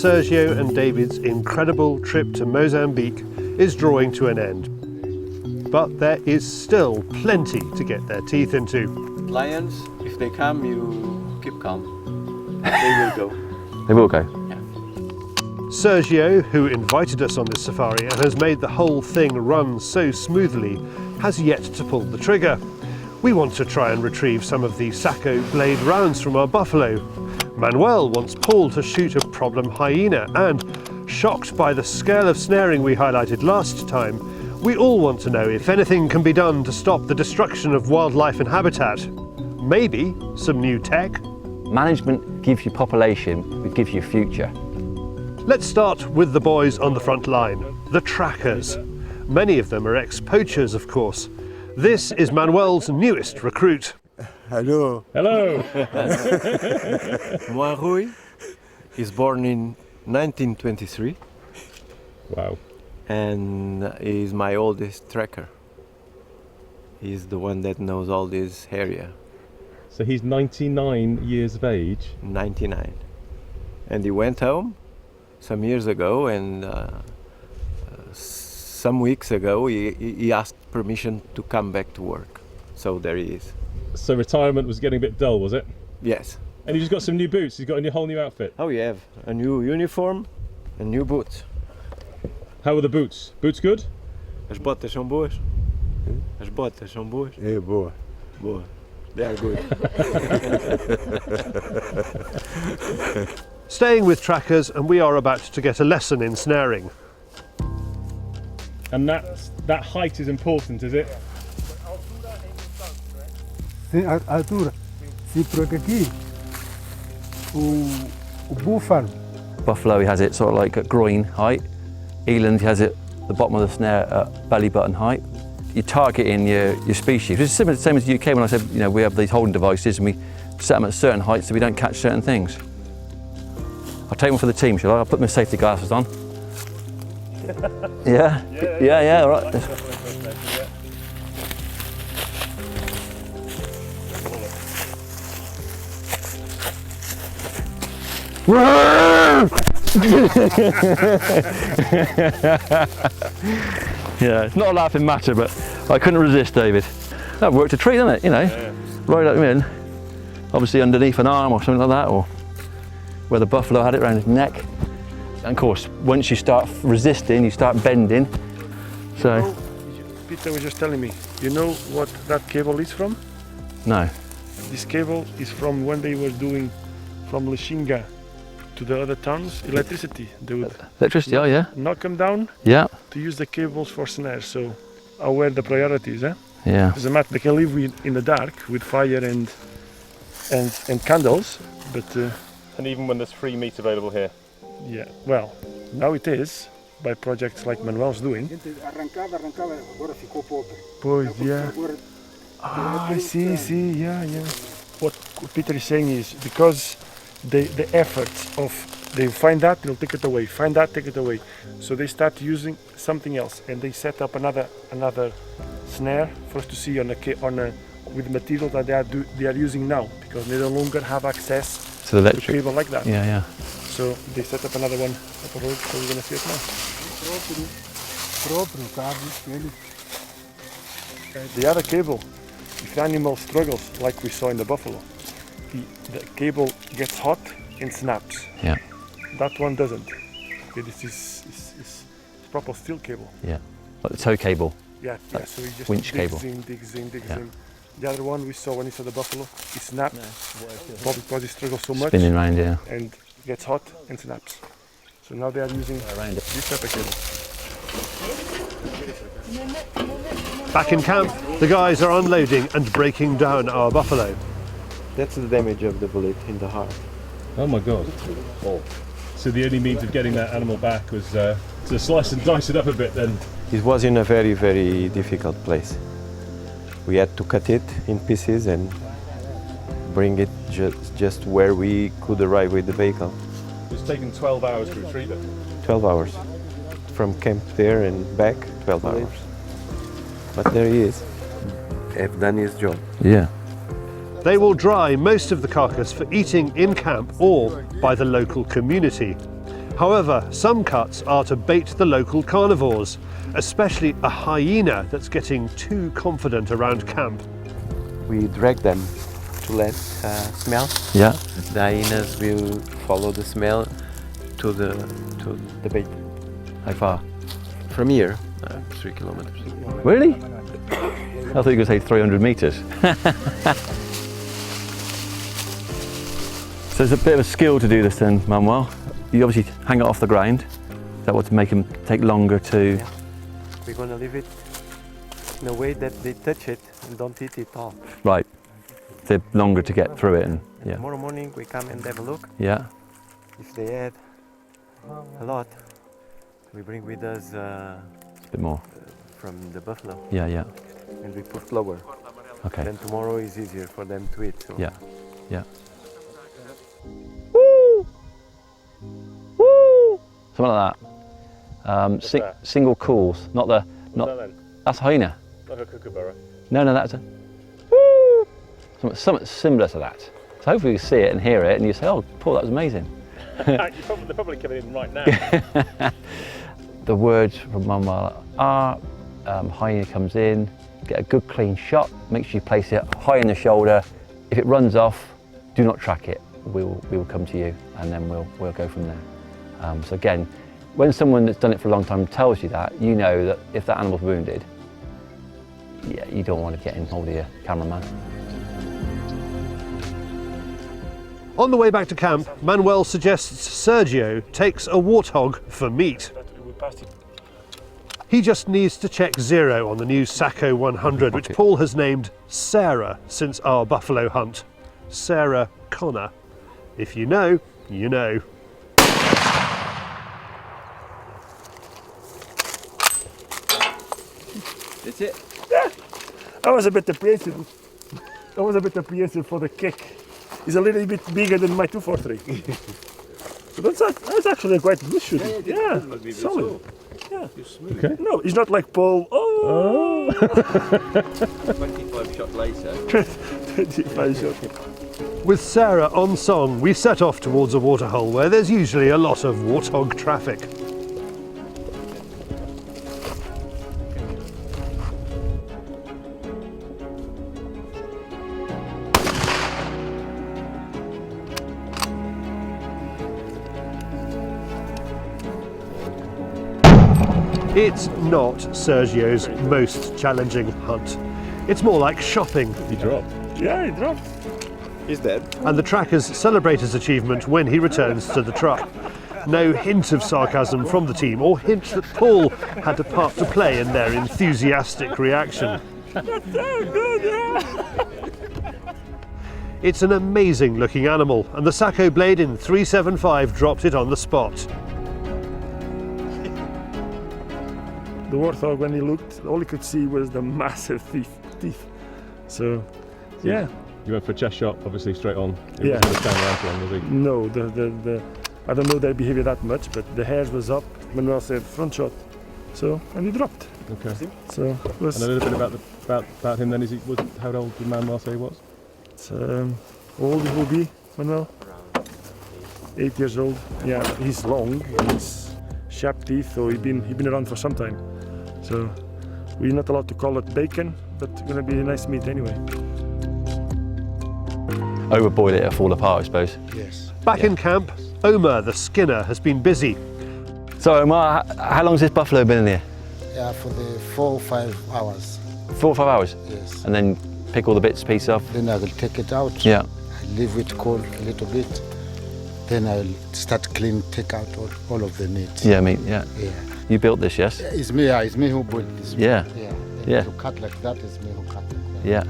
Sergio and David's incredible trip to Mozambique is drawing to an end. But there is still plenty to get their teeth into. Lions, if they come, you keep calm. They will go. They will go. Yeah. Sergio, who invited us on this safari and has made the whole thing run so smoothly, has yet to pull the trigger. We want to try and retrieve some of the Sacco blade rounds from our buffalo. Manuel wants Paul to shoot a problem hyena, and, shocked by the scale of snaring we highlighted last time, we all want to know if anything can be done to stop the destruction of wildlife and habitat. Maybe some new tech? Management gives you population, it gives you a future. Let's start with the boys on the front line, the trackers. Many of them are ex-poachers, of course. This is Manuel's newest recruit. Hello. Hello. Markhor is born in 1923 Wow. and is my oldest tracker. He's the one that knows all this area. So he's 99 years of age. 99. And he went home some years ago, and some weeks ago he asked permission to come back to work. So there he is. So retirement was getting a bit dull, was it? Yes. And he's got some new boots. He's got a whole new outfit. Oh, you have a new uniform and new boots. How are the boots? Boots good? As botas são boas? As botas são boas? É boa. Boa. They are good. Staying with trackers, and we are about to get a lesson in snaring. And that height is important, is it? Sim, a altura. Sim, porque aqui o búfalo. Buffalo, he has it sort of like at groin height. Eland, he has it at the bottom of the snare at belly button height. You're targeting your species, which is similar, same as the UK when I said, you know, we have these holding devices and we set them at certain heights so we don't catch certain things. I'll take one for the team, shall I? I'll put my safety glasses on. Yeah? Yeah, all right. Yeah, it's not a laughing matter, but I couldn't resist, David. That worked a treat, doesn't it? You know, right up in, obviously underneath an arm or something like that, or where the buffalo had it around his neck. And of course, once you start resisting, you start bending. So, Peter was just telling me, you know what that cable is from? no. This cable is from when they were doing from Lishinga to the other towns, electricity. They would Electricity, oh yeah? knock them down Yeah. to use the cables for snares. So, where the priorities, eh? Yeah. Doesn't matter, they can live in the dark with fire and candles, but And even when there's free meat available here. yeah, well, now it is, by projects like Manuel's doing. Arrancava, agora ficou pobre. Pois, yeah. I see, yeah. What Peter is saying is because the efforts of they find that they'll take it away, find that, take it away. So they start using something else, and they set up another snare for us to see with material that they are using now, because they no longer have access To the to electric. cable like that. Yeah. So they set up another one up the road, so we're gonna see it now. Próprio cabo, ele. The other cable, if the animal struggles like we saw in the buffalo, the cable gets hot and snaps. Yeah. That one doesn't. Okay, this is proper steel cable. Yeah. Like the tow cable. Yeah, so he just winch digs cable. digs in. Yeah. The other one we saw when he saw the buffalo, it snapped, probably because he struggles so much, Spinning around, yeah. and gets hot and snaps. So now they are using this type of cable. Back in camp, the guys are unloading and breaking down our buffalo. That's the damage of the bullet in the heart. Oh my God. So the only means of getting that animal back was to slice and dice it up a bit then. It was in a very, very difficult place. We had to cut it in pieces and bring it just where we could arrive with the vehicle. It's taken 12 hours to retrieve it. 12 hours. From camp there and back, 12 hours. But there he is. Have done his job. Yeah. They will dry most of the carcass for eating in camp or by the local community. However, some cuts are to bait the local carnivores, especially a hyena that's getting too confident around camp. We drag them to let smell. Yeah. The hyenas will follow the smell to the bait. How far? From here, 3 kilometers. Really? I thought you were going to say 300 metres. So it's a bit of a skill to do this then, Manuel. You obviously hang it off the ground. Is that what to make them take longer to... Yeah. We're going to leave it in a way that they touch it and don't eat it all. Right. They're longer to get through it and... Yeah. Tomorrow morning we come and have a look. Yeah. If they add a lot, we bring with us A bit more. from the buffalo Yeah, yeah. and we put flour. Okay. Then tomorrow is easier for them to eat. So. Yeah, yeah. Woo! Woo! Something like that. Single calls, not the... That's a hyena. Like a kookaburra. No, that's a... Woo! Something similar to that. So hopefully you see it and hear it and you say, oh, Paul, that was amazing. They're probably coming in right now. The words from Manuel are, hyena comes in, get a good clean shot, make sure you place it high in the shoulder. If it runs off, do not track it. We will come to you and then we'll go from there. So again, when someone that's done it for a long time tells you that, you know that if that animal's wounded, yeah, you don't want to get in hold of your cameraman. On the way back to camp, Manuel suggests Sergio takes a warthog for meat. He just needs to check 0 on the new Sacco 100, which Paul has named Sarah since our buffalo hunt. Sarah Connor. If you know, you know. That's it. I was a bit apprehensive. I was a bit apprehensive for the kick. He's a little bit bigger than my 243. But that's actually a quite good shooting. Yeah, solid. Yeah. Okay. No, he's not like Paul. Oh. 25 shots later. 25 shots. With Sarah on song, we set off towards a waterhole where there's usually a lot of warthog traffic. It's not Sergio's most challenging hunt. It's more like shopping. He dropped. Yeah, he dropped. He's dead. And the trackers celebrate his achievement when he returns to the truck. No hint of sarcasm from the team or hint that Paul had a part to play in their enthusiastic reaction. It's an amazing looking animal, and the Sacco blade in 375 dropped it on the spot. The warthog, when he looked, all he could see was the massive teeth. So, yeah. You went for a chest shot, obviously straight on. He Yeah. wasn't going to stand around for long, was he? No, the I don't know their behavior that much, but the hairs was up. Manuel said front shot, so and he dropped. Okay. So it was. And a little bit about him then. How old did Manuel say he was? How old he will be, Manuel? 8 years old. Yeah, he's long. He's sharp teeth, so he's been around for some time. So we're not allowed to call it bacon, but it's gonna be a nice meat anyway. Overboil it, it'll fall apart, I suppose. Yes. Back in camp, Omar, the skinner, has been busy. So, Omar, how long's this buffalo been in here? Yeah, for the 4 or 5 hours. 4 or 5 hours? Yes. And then pick all the bits, piece off? Then I will take it out. Yeah. I leave it cool a little bit. Then I'll start clean, take out all of the meat. Yeah, meat, yeah. Yeah. You built this, yes? It's me who built this. Yeah. Yeah. Yeah. To cut like that, it's me who cut like that. Yeah.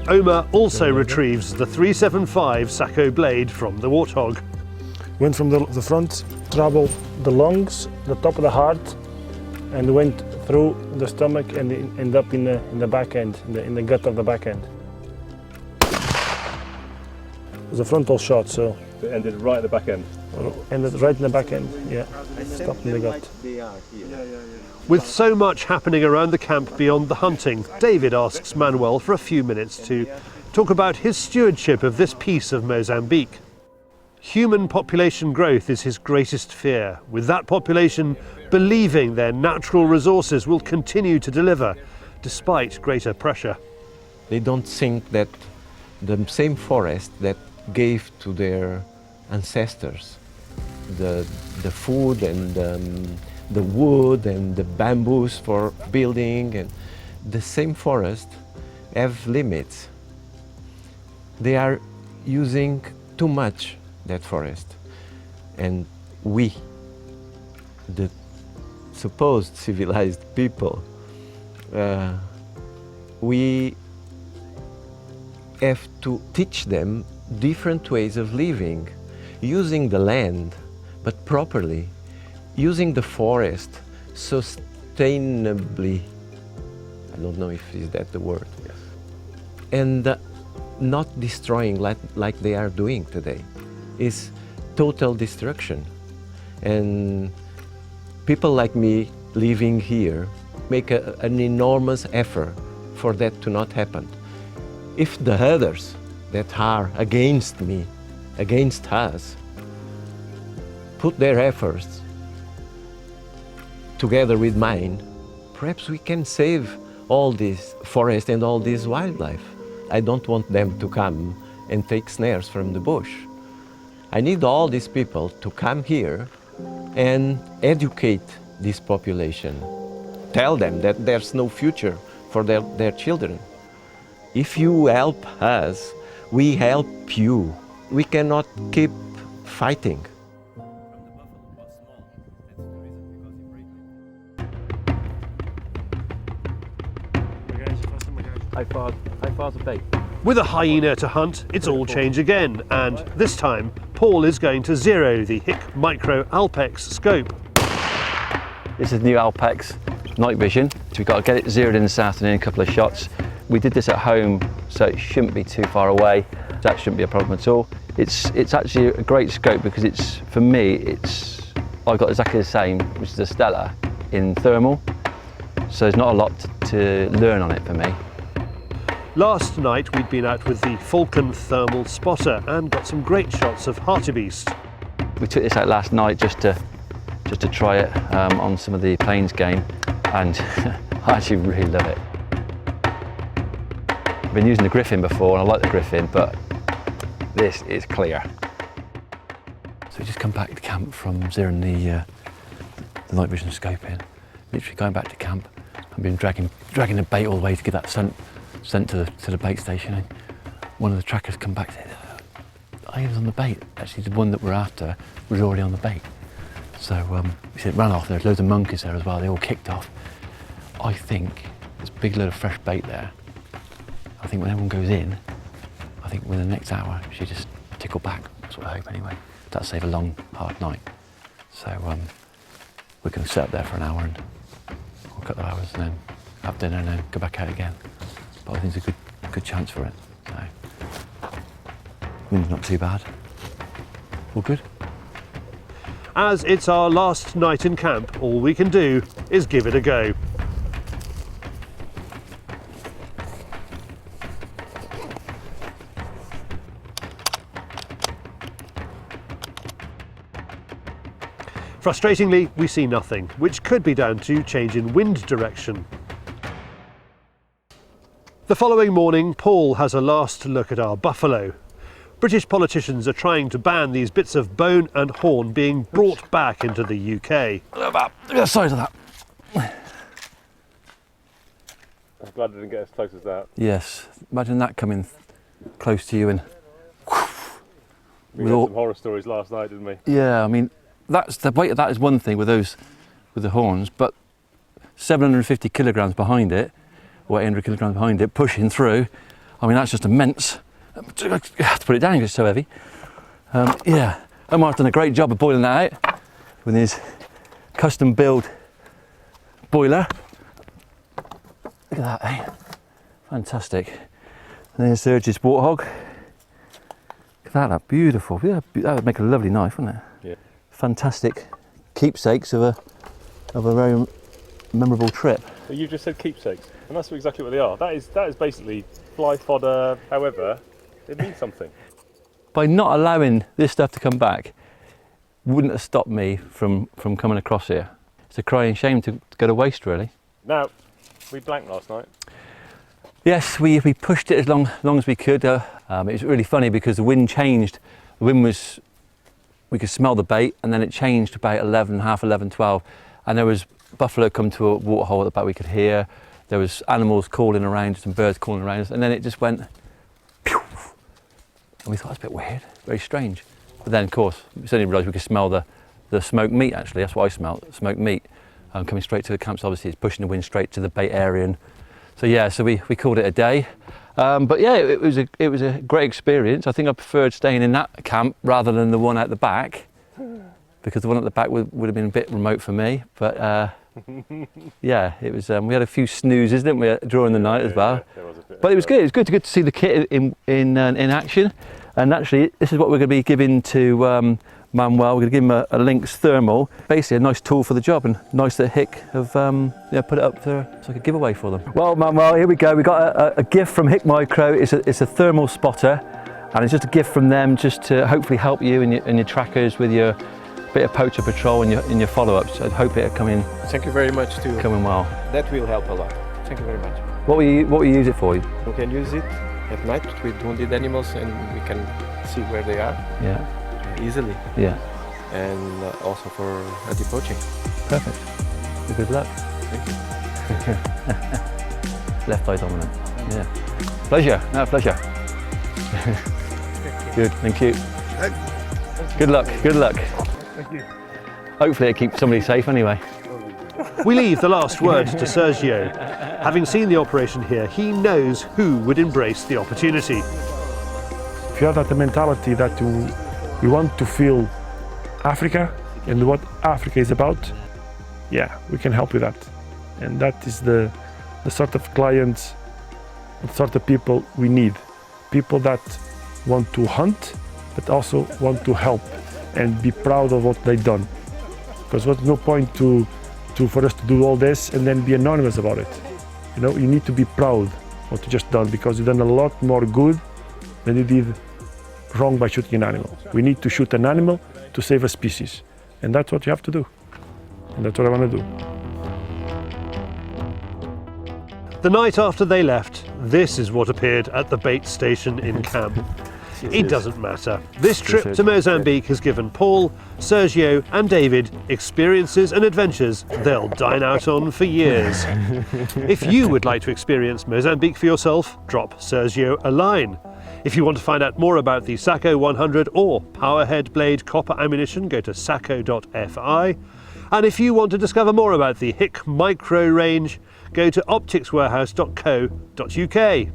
Omar also retrieves the 375 Sacco blade from the warthog. Went from the front, traveled the lungs, the top of the heart, and went through the stomach and end up in the back end, in the gut of the back end. It was a frontal shot, so It ended right at the back end. ended right in the back end. Yeah, stopped in the gut. With so much happening around the camp beyond the hunting, David asks Manuel for a few minutes to talk about his stewardship of this piece of Mozambique. Human population growth is his greatest fear, with that population believing their natural resources will continue to deliver, despite greater pressure. They don't think that the same forest that gave to their ancestors the food and the wood and the bamboos for building, and the same forest have limits. They are using too much that forest, and we, the supposed civilized people, we have to teach them different ways of living, using the land, but properly, using the forest sustainably. I don't know if is that the word. Yes. And not destroying like they are doing today. Is total destruction. And people like me living here make an enormous effort for that to not happen. If the others that are against me, against us, put their efforts together with mine, perhaps we can save all this forest and all this wildlife. I don't want them to come and take snares from the bush. I need all these people to come here and educate this population. Tell them that there's no future for their children. If you help us, we help you. We cannot keep fighting. How far's the bait? With a hyena to hunt, it's all change again, and this time Paul is going to zero the HIC Micro Alpex scope. This is new Alpex night vision. So we've got to get it zeroed in this afternoon, a couple of shots. We did this at home, so it shouldn't be too far away. That shouldn't be a problem at all. It's actually a great scope because for me, I've got exactly the same, which is a Stella in thermal. So there's not a lot to learn on it for me. Last night we'd been out with the Falcon Thermal Spotter and got some great shots of hartebeest. We took this out last night just to try it on some of the plains game, and I actually really love it. I've been using the Griffin before, and I like the Griffin, but this is clear. So we just come back to camp from zeroing the night vision scope in. Literally going back to camp. I've been dragging the bait all the way to get that sent to the bait station, and one of the trackers come back and said, I was on the bait. Actually, the one that we're after was already on the bait. So we said, ran off. There's loads of monkeys there as well. They all kicked off. I think there's a big load of fresh bait there. I think when everyone goes in, I think within the next hour, she just tickle back. That's what I hope anyway. That'll save a long, hard night. So we're going to sit up there for an hour and we'll cut the hours and then have dinner and then go back out again. But I think it's a good chance for it. So, wind's not too bad. All good. As it's our last night in camp, all we can do is give it a go. Frustratingly, we see nothing, which could be down to change in wind direction. The following morning, Paul has a last look at our buffalo. British politicians are trying to ban these bits of bone and horn being brought back into the UK. About the other side of that. I'm glad I didn't get as close as that. Yes, imagine that coming close to you and. We had some horror stories last night, didn't we? Yeah, I mean, that's the weight of that is one thing with the horns, but 750 kilograms behind it, or 800 kilograms behind it, pushing through. I mean, that's just immense. I have to put it down because it's so heavy. Yeah, Omar's done a great job of boiling that out with his custom build boiler. Look at that, eh? Fantastic. And there's Serge's Warthog. Look at that, that's beautiful. Yeah, that would make a lovely knife, wouldn't it? Yeah. Fantastic keepsakes of a very memorable trip. Well, you just said keepsakes, and that's exactly what they are. That is basically fly fodder. However, it means something. by not allowing this stuff to come back, wouldn't have stopped me from coming across here. It's a crying shame to go to waste, really. Now, we blanked last night. Yes, we pushed it as long as we could. It was really funny because the wind changed. The wind was, we could smell the bait, and then it changed about 11, half 11, 12, and there was buffalo come to a waterhole at the back we could hear. There was animals calling around, some birds calling around us, and then it just went, pew, and we thought that's a bit weird, very strange. But then, of course, we suddenly realised we could smell the smoked meat, actually. That's what I smelled, smoked meat. Coming straight to the camps, obviously, it's pushing the wind straight to the bait area. And so, yeah, so we called it a day. But yeah, it was a great experience. I think I preferred staying in that camp rather than the one at the back, because the one at the back would have been a bit remote for me. But yeah, it was. We had a few snoozes, didn't we, during the night as well. But it was good. It was good to see the kit in action. And actually, this is what we're going to be giving to Manuel. We're going to give him a Lynx thermal, basically a nice tool for the job, and nice that Hick have put it up there so like a giveaway for them. Well, Manuel, here we go. We got a gift from Hick Micro. It's a thermal spotter, and it's just a gift from them, just to hopefully help you and your trackers with your bit of poacher patrol and your follow-ups. I hope it'll come in. Thank you very much too. Coming well. That will help a lot. Thank you very much. What will you use it for? We can use it at night with wounded animals, and we can see where they are. Yeah. Easily. Yeah. And also for anti-poaching. Perfect. Good luck. Thank you. Left eye dominant. Yeah. Pleasure. No, pleasure. Good. Thank you. Good luck. Good luck. Thank you. Hopefully it keeps somebody safe anyway. We leave the last word to Sergio. Having seen the operation here, he knows who would embrace the opportunity. If you have that mentality that you want to feel Africa and what Africa is about, yeah, we can help with that. And that is the sort of clients, the sort of people we need. People that want to hunt, but also want to help and be proud of what they've done. Because what's no point for us to do all this and then be anonymous about it. You know, you need to be proud of what you just done, because you've done a lot more good than you did wrong by shooting an animal. We need to shoot an animal to save a species. And that's what you have to do. And that's what I want to do. The night after they left, this is what appeared at the bait station in camp. It doesn't matter. This trip to Mozambique has given Paul, Sergio and David experiences and adventures they'll dine out on for years. If you would like to experience Mozambique for yourself, drop Sergio a line. If you want to find out more about the Sacco 100 or Powerhead Blade copper ammunition, go to sacco.fi. And if you want to discover more about the Hick Micro range, go to opticswarehouse.co.uk.